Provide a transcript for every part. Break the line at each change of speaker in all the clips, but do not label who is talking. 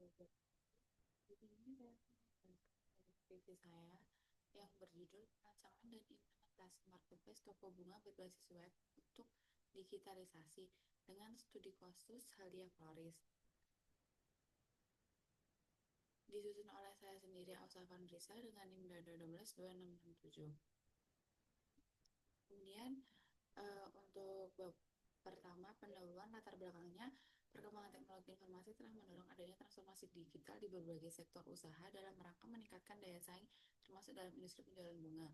Ini saya skripsi saya yang berjudul Rancangan dan Implementasi Marketplace Toko Bunga Berbasis Web untuk Digitalisasi dengan Studi Kasus Halia Floris. Disusun oleh saya sendiri, Ausa Vanrisa, dengan NIM 122667. Kemudian untuk bab pertama, pendahuluan latar belakangnya, perkembangan teknologi informasi telah mendorong adanya transformasi digital di berbagai sektor usaha dalam rangka meningkatkan daya saing, termasuk dalam industri penjualan bunga.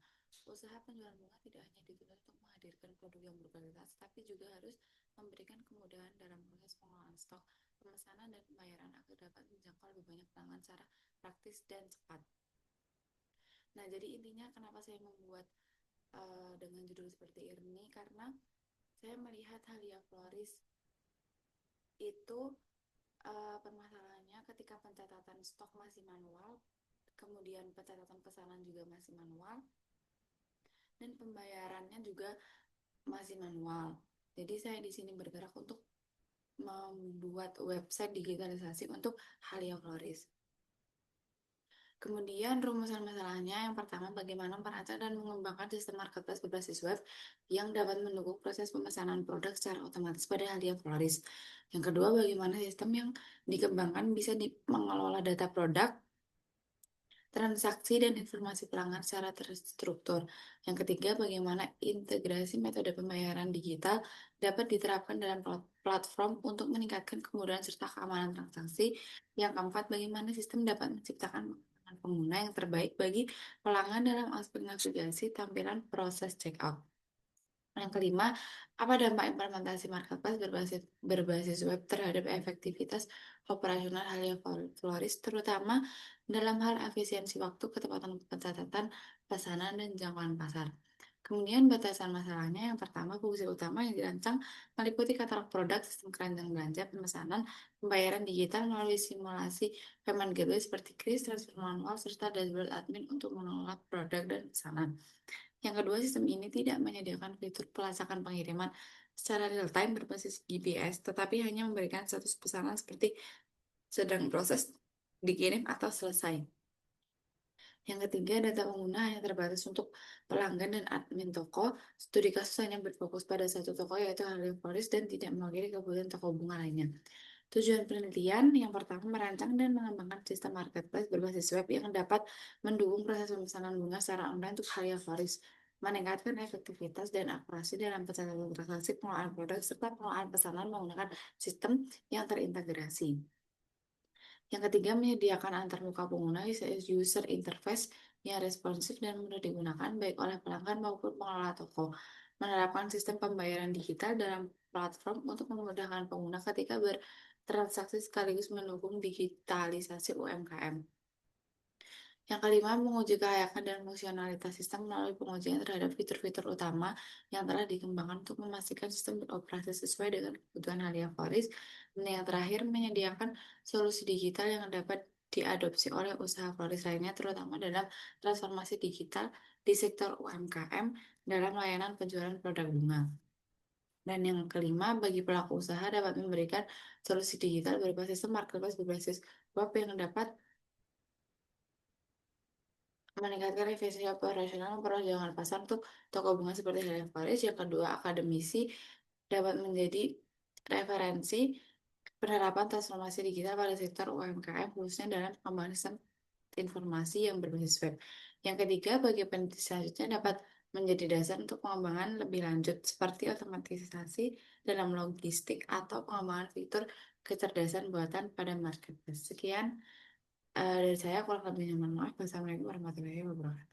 Usaha penjualan bunga tidak hanya dituntut untuk menghadirkan produk yang berkualitas, tapi juga harus memberikan kemudahan dalam proses pengelolaan stok, pemesanan, dan pembayaran agar dapat menjangkau lebih banyak pelanggan secara praktis dan cepat. Nah, jadi intinya kenapa saya membuat dengan judul seperti ini, karena saya melihat Halia Floris itu permasalahannya ketika pencatatan stok masih manual, kemudian pencatatan pesanan juga masih manual, dan pembayarannya juga masih manual. Jadi saya di sini bergerak untuk membuat website digitalisasi untuk Halia Floris. Kemudian rumusan masalahnya yang pertama, bagaimana merancang dan mengembangkan sistem marketplace berbasis web yang dapat mendukung proses pemesanan produk secara otomatis pada Halia Floris. Yang kedua, bagaimana sistem yang dikembangkan bisa mengelola data produk, transaksi, dan informasi pelanggan secara terstruktur. Yang ketiga, bagaimana integrasi metode pembayaran digital dapat diterapkan dalam platform untuk meningkatkan kemudahan serta keamanan transaksi. Yang keempat, bagaimana sistem dapat menciptakan pengalaman pengguna yang terbaik bagi pelanggan dalam aspek navigasi, tampilan, proses checkout. Yang kelima, apa dampak implementasi marketplace berbasis web terhadap efektivitas operasional Halia Floris, terutama dalam hal efisiensi waktu, ketepatan pencatatan, pesanan, dan jangkauan pasar. Kemudian batasan masalahnya, yang pertama, fungsi utama yang dirancang meliputi katalog produk, sistem keranjang belanja, pemesanan, pembayaran digital melalui simulasi payment gateway seperti kris, transfer manual, serta dashboard admin untuk mengelola produk dan pesanan. Yang kedua, sistem ini tidak menyediakan fitur pelacakan pengiriman secara real-time berbasis GPS, tetapi hanya memberikan status pesanan seperti sedang proses, dikirim, atau selesai. Yang ketiga, data pengguna hanya terbatas untuk pelanggan dan admin toko. Studi kasus hanya berfokus pada satu toko, yaitu Halia Floris, dan tidak mewakili kebutuhan toko bunga lainnya. Tujuan penelitian yang pertama, merancang dan mengembangkan sistem marketplace berbasis web yang dapat mendukung proses pemesanan bunga secara online untuk Halia Floris, meningkatkan efektivitas dan akurasi dalam pencatatan transaksi, pengelolaan produk, serta pengelolaan pesanan menggunakan sistem yang terintegrasi. Yang ketiga, menyediakan antarmuka pengguna user interface yang responsif dan mudah digunakan baik oleh pelanggan maupun pengelola toko. Menerapkan sistem pembayaran digital dalam platform untuk memudahkan pengguna ketika bertransaksi sekaligus mendukung digitalisasi UMKM. Yang kelima, menguji kelayakan dan fungsionalitas sistem melalui pengujian terhadap fitur-fitur utama yang telah dikembangkan untuk memastikan sistem beroperasi sesuai dengan kebutuhan Halia Floris. Dan yang terakhir, menyediakan solusi digital yang dapat diadopsi oleh usaha Floris lainnya, terutama dalam transformasi digital di sektor UMKM dalam layanan penjualan produk bunga. Dan yang kelima, bagi pelaku usaha dapat memberikan solusi digital berbasis marketplace berbasis web yang dapat meningkatkan efisiensi operasional, memperoleh jangkauan pasar untuk toko bunga seperti Halia Floris. Yang kedua, akademisi dapat menjadi referensi penerapan transformasi digital pada sektor UMKM, khususnya dalam pengembangan sistem informasi yang berbasis web. Yang ketiga, bagi peneliti selanjutnya dapat menjadi dasar untuk pengembangan lebih lanjut seperti otomatisasi dalam logistik atau pengembangan fitur kecerdasan buatan pada marketplace. Sekian dari saya, kurang lebihnya mohon maaf. Wassalamualaikum warahmatullahi wabarakatuh.